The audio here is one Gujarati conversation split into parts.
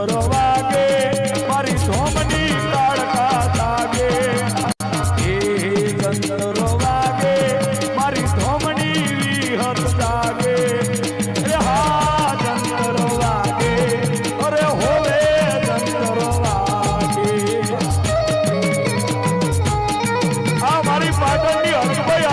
જંતરો વાગે મારી ધોમની કાળકા લાગે હે જંતરો વાગે મારી ધોમની વિહત જાગે હા જંતરો વાગે અરે હોવે જંતરો વાગે આ મારી પાટણની હરભાઈ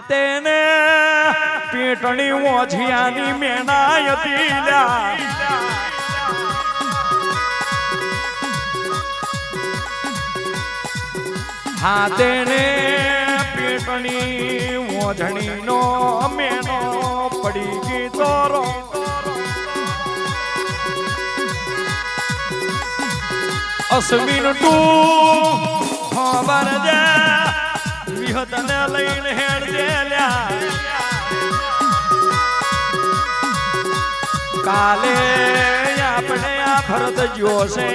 તેને પેટણી ઓછિયાની મેનાયતી લ્યા હા તેને પેટણી ઓઝણીનો મેનો પડી ગઈ તોરો અશ્વિન તું ખબર જા વિહતને લઈને હેડ જેલ્યા કાલે આપણે આ ભરત જોશે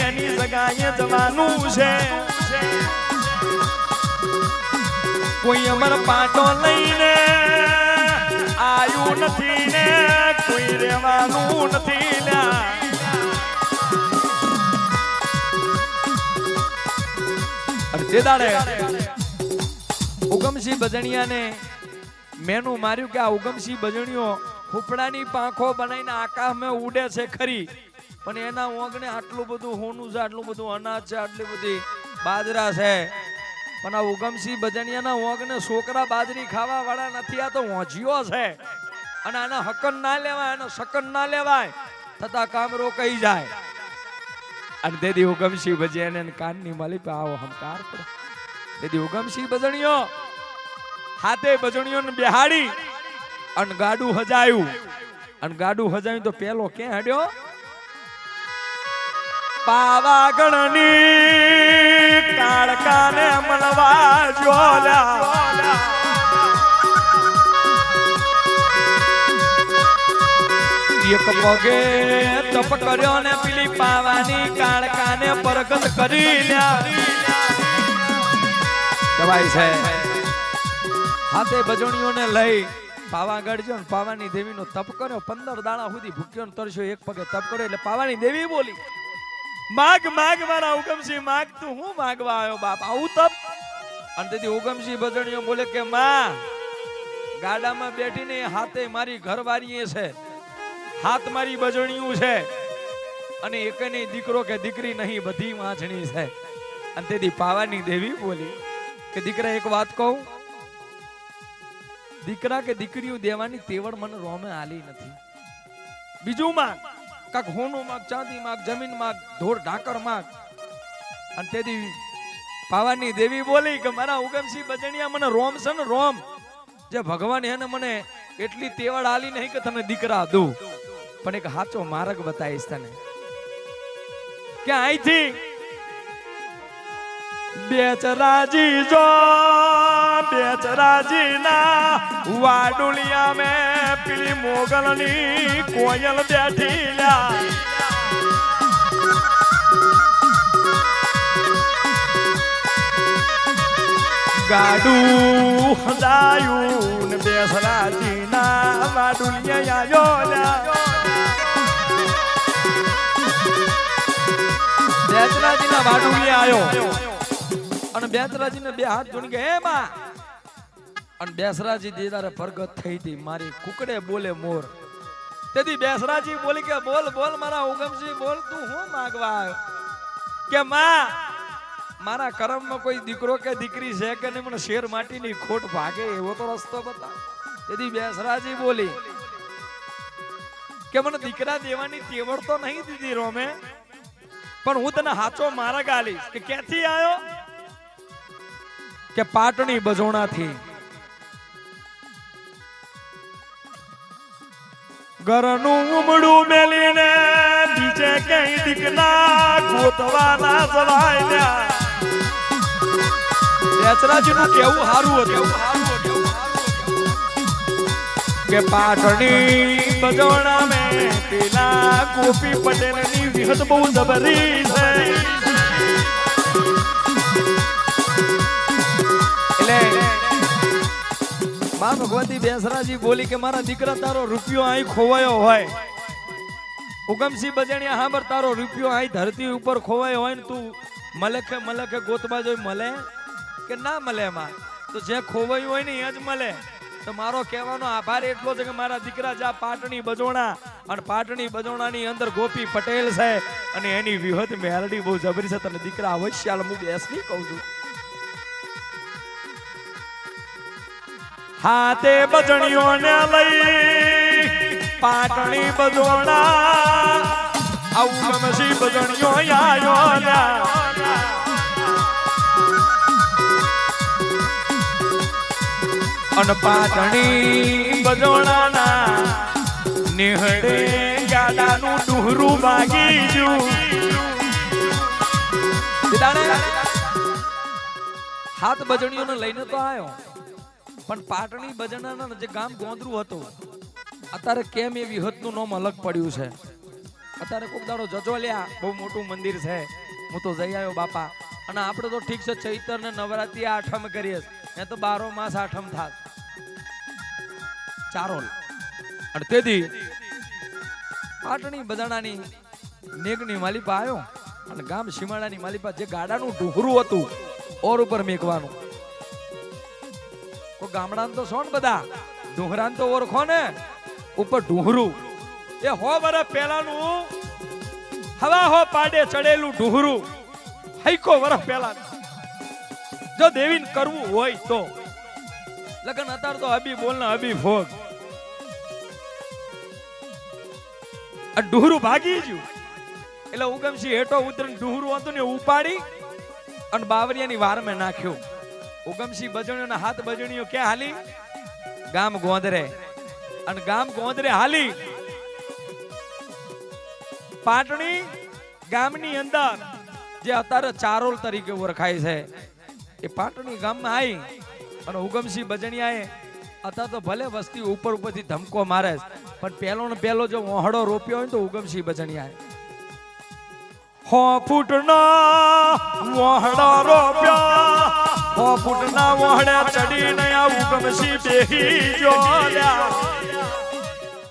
એની જગાએ જવાનું છે કોઈ અમર પાટો લઈને આયું નથી ને કોઈ રહેવાનું નથી લ્યા તે દાડે ઉગમસિંહ બજણિયાને મેનું માર્યું કે આ ઉગમસિંહ બજણીઓ ફૂફડાની પાંખો બનાવીને આકાશમાં ઉડે છે ખરી, પણ એના ઓગણે આટલું બધું હોનું છે, આટલું બધું અનાજ છે, આટલી બધી બાજરા છે, પણ આ ઉગમસિંહ બજણિયાના ઓગણે છોકરા બાજરી ખાવા વાળા નથી, આ તો હોંજીઓ છે. અને આના હકન ના લેવાય, આનો શકન ના લેવાય, થતા કામ રોકાઈ જાય. અને તેથી ઉગમસિંહ બજણિયાને કાનની માલી પે આવો હમકાર કરો. તેથી ઉગમસિંહ બજણિયો હાથે બજણીઓને બેહાડી અને ગાડું હજાયું. અને ગાડું હજાયું તો પેલો ક્યાં હડ્યો? પાવાગઢની કાળકાને મળવા જોલ્યા. એક પગે તપ કર્યો ને પેલી પાવાની કાળકાને પરગટ કરી લ્યા. દવાઈ છે. હાથે બજણીઓને લઈ પાવાગઢ જો ને પાવાની દેવીનો તપ કર્યો. 15 દાડા સુધી ભૂખ્યો ને તરસ્યો, એક પગે તપ કર્યો એટલે પાવાની દેવી બોલી, માગ માગ મારા ઉગમસિંહ, માગ. તું હું માગવા આવ્યો બાપ, આવું તપ? અને તેથી ઉગમસિંહ બજણીઓ બોલે કે માં, ગાડામાં બેઠીને હાથે મારી ઘરવાળીએ છે, હાથ મારી બજણીયું છે, અને એકની દીકરો કે દીકરી નહીં, બધી વાંચણી છે. અને તેથી પાવાની દેવી બોલી કે દીકરા એક વાત કહું, દીકરા કે દીકરીઓ દેવાની તેવડ મને રોમે આલી નથી. બીજું માગ, કાક હોનું માગ, ચાંદી માગ, જમીન માગ, ઢોર ઢાકર માગ. અને તેથી પાવાની દેવી બોલી કે મારા ઉગમસિંહ બજણિયા મને રોમ છે ને રોમ, જે ભગવાન એને મને એટલી તેવડ આલી નહીં કે તને દીકરા દઉં, પણ એક સાચો માર્ગ બતાવીશ તને. કે અહીંથી બેચરાજી જો બેચરાજી ના વાડુલિયા મે પેલી મોગલની કોયલ બેઠી લ્યા. ગાડું હજાયું ને બેચરાજી ના વાડુલિયા આયો લ્યા. બેચરાજી ના વાડુલિયા આયો અને બેસરાજીને બે હાથ જોડી કે હે માં. અને બેસરાજી દીદારે પ્રગટ થઈ હતી, મારી કુકડે બોલે મોર. તેથી બેસરાજી બોલી કે બોલ બોલ મારા ઉગમસિંહ, બોલ તું હું માગવા આવ્યો? કે માં, મારા કર્મમાં કોઈ દીકરો કે દીકરી છે કે નહીં, મને શેર માટીની ખોટ ભાગે એવો તો રસ્તો બતા. તેથી બેસરાજી બોલી કે મને દીકરા દેવાની તેવડ તો નહીં દીધી રોમે, પણ હું તને હાચો માર્ગ આલીશ. કે ક્યાંથી આવ્યો? કે પાટણી બજોણાથી. ઘરનું ઉમડું મેલીને બીજે કઈ દીકરા ગોતવાના જવાય. બેચરાજીનું કેવું સારું હતું કે પાટણી બજોણા મે પેલા ગોપી પટેલની વિહત બહુ જબરી છે. માં ભગવતી બેસરાજી બોલી કે મારા દીકરા, તારો રૂપિયો અહીં ખોવાયો હોય, ઉગમસિંહ બજણિયા હાંભર, તારો રૂપિયો અહીં ધરતી ઉપર ખોવાયો હોય ને તું મલખે મલખે ગોતવા જોઈ, મળે કે ના મળે? માં તો જે ખોવાયું હોય ને એ જ મળે. તો મારો કહેવાનો આભાર એટલો છે કે મારા દીકરા જા પાટણી બજોણા, અને પાટણી બજોણાની અંદર ગોપી પટેલ છે અને એની વિહત મેલડી બહુ જબરી છે. તને દીકરા અવશ્ય હાલ હું બેસની કહું છું. હાથે બજણીઓને લઈ પાટણી બજોણા, ઉગમસિંહ બજણીઓ આયો. અને પાટણી બજોણાના નિહળે ગાડાનું ડુહરું ભાગી ગયું. હાથ બજણીઓને લઈને તો આવ્યો, પણ પાટણી બજણાના જે ગામ ગોંદરું હતું, અત્યારે કેમ એ વિહતનું નામ અલગ પડ્યું છે. અત્યારે કોક દાડો જજોલ્યા બહુ મોટું મંદિર છે, હું તો જઈ આવ્યો બાપા. અને આપણે તો ઠીક છે, ચૈતર ને નવરાત્રી આઠમ કરીએ, એ તો 12 માસ આઠમ થાત ચારોલ. અને તેથી પાટણી બજણાની નેગની માલિપા આવ્યો અને ગામ સીમાડાની માલિપા જે ગાડાનું ડુહરું હતું ઓર ઉપર મેકવાનું. ગામડા તો સોન બધા ડુંગરાન તો ઓળખો ને, ઉપર ડુંગરું એ 100 વર્ષ પહેલાનું હવા હો પાડે ચડેલું ડુંગરું, હૈકો વર્ષ પહેલા જો દેવીને કરવું હોય તો લગન. અત્યારે તો હબી બોલ ને હબી ભોગ. આ ડુંગરું ભાગી ગયું એટલે ઉગમસિંહ હેઠો ઉતરીને ડુંગરું હતું ને ઉપાડી અને બાવરિયાની વારમાં નાખ્યું. ઉગમસિંહ બજણીઓના હાથ બજણીઓ ક્યાં હાલી? ગામ ગોંદરે. અને ગામ ગોંદરે હાલી પાટણી ગામની અંદર જે અત્યારે ચારોલ તરીકે ઓળખાય છે એ પાટણી ગામમાં આવી અને ઉગમસિંહ બજણિયાએ અત્યારે તો ભલે વસ્તી ઉપર ઉપરથી ધમકો મારે પણ પહેલો ને પહેલો જો ઓહડો રોપ્યો હોય તો ઉગમસિંહ બજણિયાએ 100 ફૂટના ઓહડા રોપ્યા, 100 ફૂટના ઓહડે ચડીને આ ઉગમસિંહ બેહી ગયો.